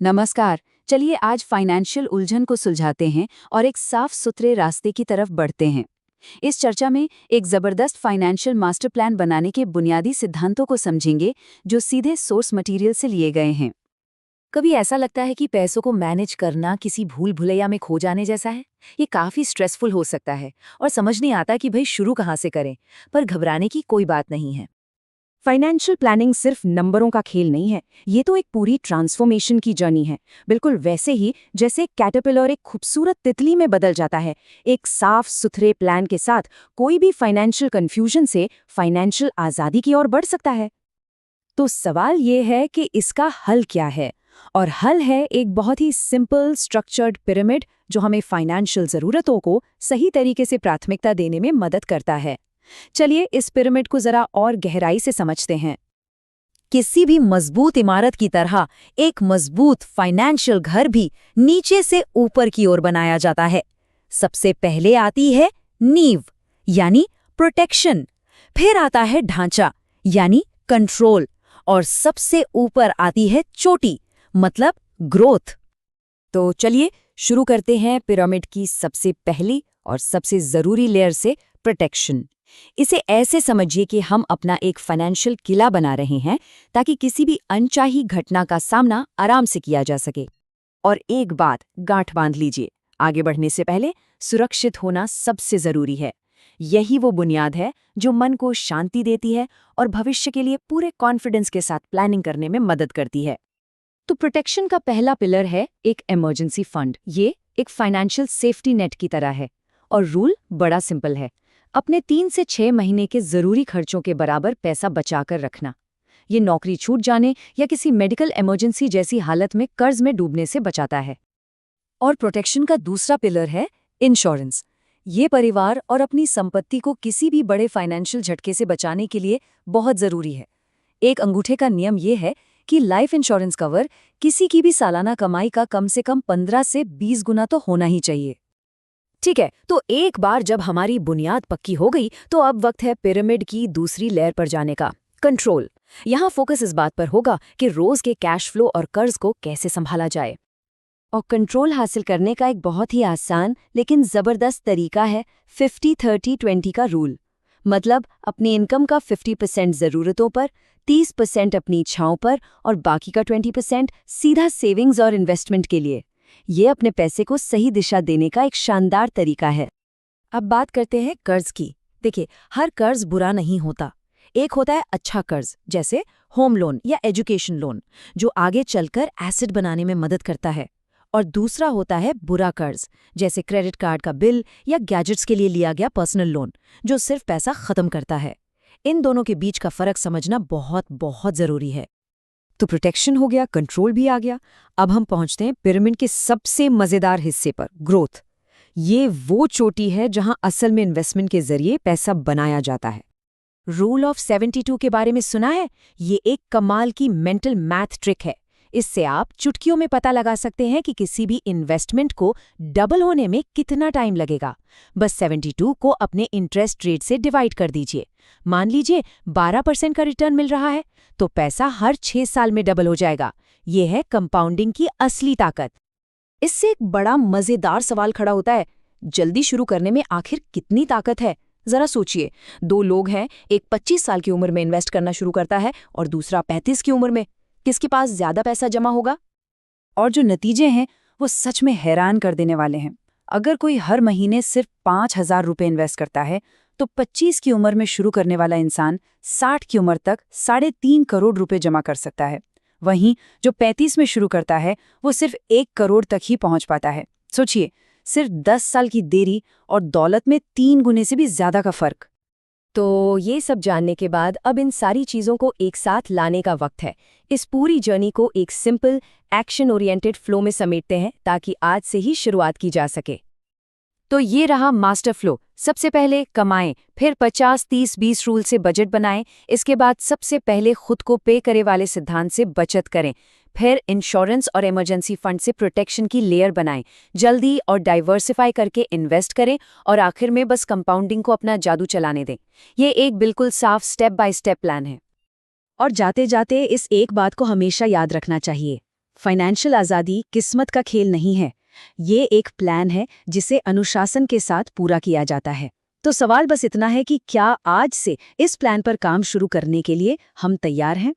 नमस्कार। चलिए आज फाइनेंशियल उलझन को सुलझाते हैं और एक साफ सुथरे रास्ते की तरफ बढ़ते हैं। इस चर्चा में एक जबरदस्त फाइनेंशियल मास्टर प्लान बनाने के बुनियादी सिद्धांतों को समझेंगे जो सीधे सोर्स मटेरियल से लिए गए हैं। कभी ऐसा लगता है कि पैसों को मैनेज करना किसी भूल भुलैया में खो जाने जैसा है। ये काफी स्ट्रेसफुल हो सकता है और समझ नहीं आता कि भाई शुरू कहाँ से करें। पर घबराने की कोई बात नहीं है। फाइनेंशियल प्लानिंग सिर्फ नंबरों का खेल नहीं है, ये तो एक पूरी ट्रांसफॉर्मेशन की जर्नी है। बिल्कुल वैसे ही जैसे कैटरपिलर एक खूबसूरत तितली में बदल जाता है। एक साफ सुथरे प्लान के साथ कोई भी फाइनेंशियल कंफ्यूजन से फाइनेंशियल आज़ादी की ओर बढ़ सकता है। तो सवाल ये है कि इसका हल क्या है, और हल है एक बहुत ही सिंपल स्ट्रक्चर्ड पिरामिड जो हमें फाइनेंशियल ज़रूरतों को सही तरीके से प्राथमिकता देने में मदद करता है। चलिए इस पिरामिड को जरा और गहराई से समझते हैं। किसी भी मजबूत इमारत की तरह एक मजबूत फाइनेंशियल घर भी नीचे से ऊपर की ओर बनाया जाता है। सबसे पहले आती है नींव यानी प्रोटेक्शन, फिर आता है ढांचा यानी कंट्रोल, और सबसे ऊपर आती है चोटी मतलब ग्रोथ। तो चलिए शुरू करते हैं पिरामिड की सबसे पहली और सबसे जरूरी लेयर से, प्रोटेक्शन। इसे ऐसे समझिए कि हम अपना एक फाइनेंशियल किला बना रहे हैं ताकि किसी भी अनचाही घटना का सामना आराम से किया जा सके। और एक बात गांठ बांध लीजिए, आगे बढ़ने से पहले सुरक्षित होना सबसे जरूरी है। यही वो बुनियाद है जो मन को शांति देती है और भविष्य के लिए पूरे कॉन्फिडेंस के साथ प्लानिंग करने में मदद करती है। तो प्रोटेक्शन का पहला पिलर है एक इमरजेंसी फंड। ये एक फाइनेंशियल सेफ्टी नेट की तरह है और रूल बड़ा सिंपल है। अपने 3 से 6 महीने के जरूरी खर्चों के बराबर पैसा बचाकर रखना। ये नौकरी छूट जाने या किसी मेडिकल इमरजेंसी जैसी हालत में कर्ज में डूबने से बचाता है। और प्रोटेक्शन का दूसरा पिलर है इंश्योरेंस। ये परिवार और अपनी संपत्ति को किसी भी बड़े फाइनेंशियल झटके से बचाने के लिए बहुत जरूरी है। एक अंगूठे का नियम ये है कि लाइफ इंश्योरेंस कवर किसी की भी सालाना कमाई का कम से कम 15 से 20 गुना तो होना ही चाहिए। ठीक है, तो एक बार जब हमारी बुनियाद पक्की हो गई तो अब वक्त है पिरामिड की दूसरी लेयर पर जाने का, कंट्रोल। यहाँ फोकस इस बात पर होगा कि रोज के कैश फ्लो और कर्ज को कैसे संभाला जाए। और कंट्रोल हासिल करने का एक बहुत ही आसान लेकिन जबरदस्त तरीका है 50-30-20 का रूल। मतलब अपनी इनकम का 50% ज़रूरतों पर, 30% अपनी इच्छाओं पर और बाकी का 20% सीधा सेविंग्स और इन्वेस्टमेंट के लिए। ये अपने पैसे को सही दिशा देने का एक शानदार तरीका है। अब बात करते हैं कर्ज की। देखिए, हर कर्ज बुरा नहीं होता। एक होता है अच्छा कर्ज, जैसे होम लोन या एजुकेशन लोन, जो आगे चलकर एसेट बनाने में मदद करता है। और दूसरा होता है बुरा कर्ज, जैसे क्रेडिट कार्ड का बिल या गैजेट्स के लिए लिया गया पर्सनल लोन, जो सिर्फ पैसा खत्म करता है। इन दोनों के बीच का फर्क समझना बहुत बहुत जरूरी है। तो प्रोटेक्शन हो गया, कंट्रोल भी आ गया। अब हम पहुंचते हैं पिरामिड के सबसे मजेदार हिस्से पर, ग्रोथ। ये वो चोटी है जहां असल में इन्वेस्टमेंट के जरिए पैसा बनाया जाता है। रूल ऑफ 72 के बारे में सुना है? ये एक कमाल की मेंटल मैथ ट्रिक है। इससे आप चुटकियों में पता लगा सकते हैं कि किसी भी इन्वेस्टमेंट को डबल होने में कितना टाइम लगेगा। बस 72 को अपने इंटरेस्ट रेट से डिवाइड कर दीजिए। मान लीजिए 12% का रिटर्न मिल रहा है, तो पैसा हर 6 साल में डबल हो जाएगा। ये है कंपाउंडिंग की असली ताकत। इससे एक बड़ा मजेदार सवाल खड़ा होता है, जल्दी शुरू करने में आखिर कितनी ताकत है? जरा सोचिए, 2 लोग हैं, एक 25 साल की उम्र में इन्वेस्ट करना शुरू करता है और दूसरा 35 की उम्र में। किसके पास ज्यादा पैसा जमा होगा? और जो नतीजे हैं वो सच में हैरान कर देने वाले हैं। अगर कोई हर महीने सिर्फ 5,000 रुपये इन्वेस्ट करता है तो 25 की उम्र में शुरू करने वाला इंसान 60 की उम्र तक 3.5 करोड़ रुपए जमा कर सकता है। वहीं जो 35 में शुरू करता है वो सिर्फ 1 करोड़ तक ही पहुंच पाता है। सोचिए, सिर्फ 10 साल की देरी और दौलत में 3 गुने से भी ज्यादा का फर्क। तो ये सब जानने के बाद अब इन सारी चीज़ों को एक साथ लाने का वक्त है। इस पूरी जर्नी को एक सिंपल, एक्शन ओरिएंटेड फ्लो में समेटते हैं ताकि आज से ही शुरुआत की जा सके। तो ये रहा मास्टर फ्लो। सबसे पहले कमाएं, फिर 50-30-20 रूल से बजट बनाएं, इसके बाद सबसे पहले खुद को पे करे वाले सिद्धांत से बचत करें, फिर इंश्योरेंस और इमरजेंसी फंड से प्रोटेक्शन की लेयर बनाएं, जल्दी और डाइवर्सिफाई करके इन्वेस्ट करें और आखिर में बस कंपाउंडिंग को अपना जादू चलाने दें। ये एक बिल्कुल साफ स्टेप बाय स्टेप प्लान है। और जाते जाते इस एक बात को हमेशा याद रखना चाहिए, फाइनेंशियल आज़ादी किस्मत का खेल नहीं है, ये एक प्लान है जिसे अनुशासन के साथ पूरा किया जाता है। तो सवाल बस इतना है कि क्या आज से इस प्लान पर काम शुरू करने के लिए हम तैयार हैं?